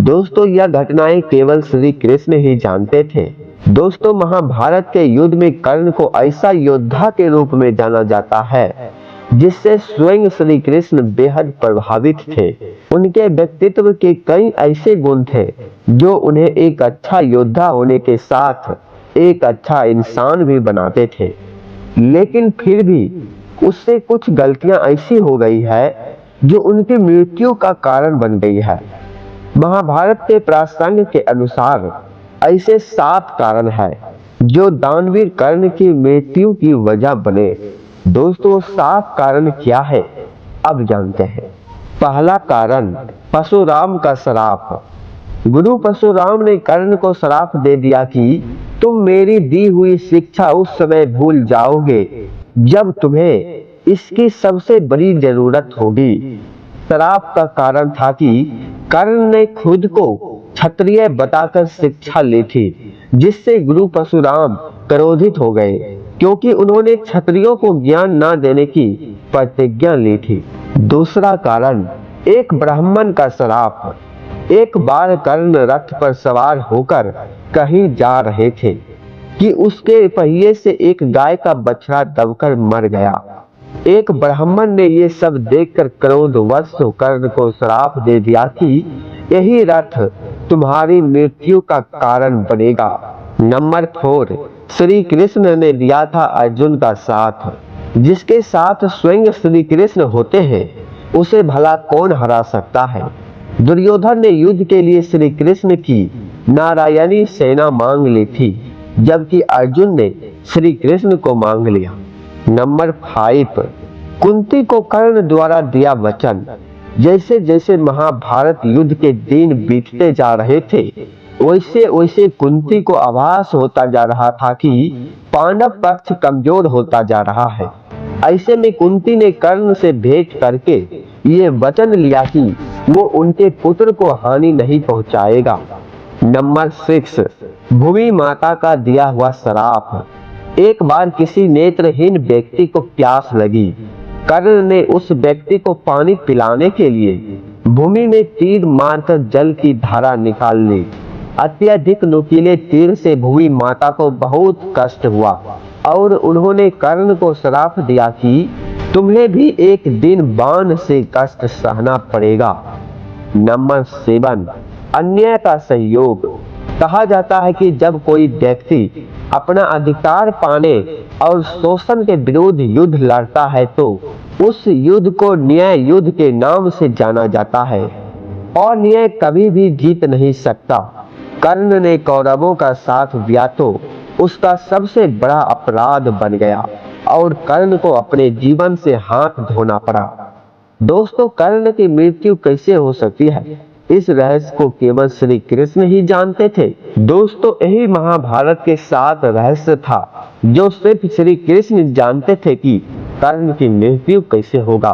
दोस्तों यह घटनाएं केवल श्री कृष्ण ही जानते थे। दोस्तों महाभारत के युद्ध में कर्ण को ऐसा योद्धा के रूप में जाना जाता है जिससे स्वयं श्री कृष्ण बेहद प्रभावित थे। उनके व्यक्तित्व के कई ऐसे गुण थे जो उन्हें एक अच्छा योद्धा होने के साथ एक अच्छा इंसान भी बनाते थे, लेकिन फिर भी उससे कुछ गलतियां ऐसी हो गई है जो उनकी मृत्यु का कारण बन गई है। महाभारत के प्रसंग के अनुसार ऐसे 7 कारण हैं जो दानवीर कर्ण की मृत्यु की वजह बने। दोस्तों 7 कारण क्या है, अब जानते हैं। पहला कारण, परशुराम का श्राप। गुरु परशुराम ने कर्ण को श्राप दे दिया कि तुम मेरी दी हुई शिक्षा उस समय भूल जाओगे जब तुम्हें इसकी सबसे बड़ी जरूरत होगी। श्राप का कारण था कि कर्ण ने खुद को क्षत्रिय बताकर शिक्षा ली थी, जिससे गुरु परशुराम क्रोधित हो गए क्योंकि उन्होंने क्षत्रियों को ज्ञान न देने की प्रतिज्ञा ली थी। दूसरा कारण, एक ब्राह्मण का श्राप। एक बार कर्ण रथ पर सवार होकर कहीं जा रहे थे कि उसके पहिए से एक गाय का बछड़ा दबकर मर गया। एक ब्राह्मण ने ये सब देखकर क्रोधवश कर्ण को श्राप दे दिया कि यही रथ तुम्हारी मृत्यु का कारण बनेगा। नंबर 4, श्री कृष्ण ने दिया था अर्जुन का साथ। जिसके साथ स्वयं श्री कृष्ण होते हैं उसे भला कौन हरा सकता है। दुर्योधन ने युद्ध के लिए श्री कृष्ण की नारायणी सेना मांग ली थी, जबकि अर्जुन ने श्री कृष्ण को मांग लिया। नंबर 5, कुंती को कर्ण द्वारा दिया वचन। जैसे जैसे महाभारत युद्ध के दिन बीतते जा रहे थे वैसे वैसे कुंती को आभास होता जा रहा था कि पांडव पक्ष कमजोर होता जा रहा है। ऐसे में कुंती ने कर्ण से भेंट करके ये वचन लिया कि वो उनके पुत्र को हानि नहीं पहुंचाएगा। नंबर 6, भूमि माता का दिया हुआ श्राप। एक बार किसी नेत्रहीन व्यक्ति को प्यास लगी। कर्ण ने उस व्यक्ति को पानी पिलाने के लिए भूमि में तीर मारकर जल की धारा निकाल ली। अत्यधिक नुकीले तीर से भूमि माता को बहुत कष्ट हुआ और उन्होंने कर्ण को श्राप दिया कि तुम्हें भी एक दिन बाण से कष्ट सहना पड़ेगा। नंबर 7, अन्याय का सहयोग। कहा जाता है कि जब कोई व्यक्ति अपना अधिकार पाने और शोषण के विरुद्ध युद्ध लड़ता है तो उस युद्ध को न्याय युद्ध के नाम से जाना जाता है और न्याय कभी भी जीत नहीं सकता। कर्ण ने कौरवों का साथ दिया तो उसका सबसे बड़ा अपराध बन गया और कर्ण को अपने जीवन से हाथ धोना पड़ा। दोस्तों कर्ण की मृत्यु कैसे हो सकती है, इस रहस्य को केवल श्री कृष्ण ही जानते थे। दोस्तों यही महाभारत के 7 रहस्य था जो सिर्फ श्री कृष्ण जानते थे कि कर्ण की मृत्यु कैसे होगा।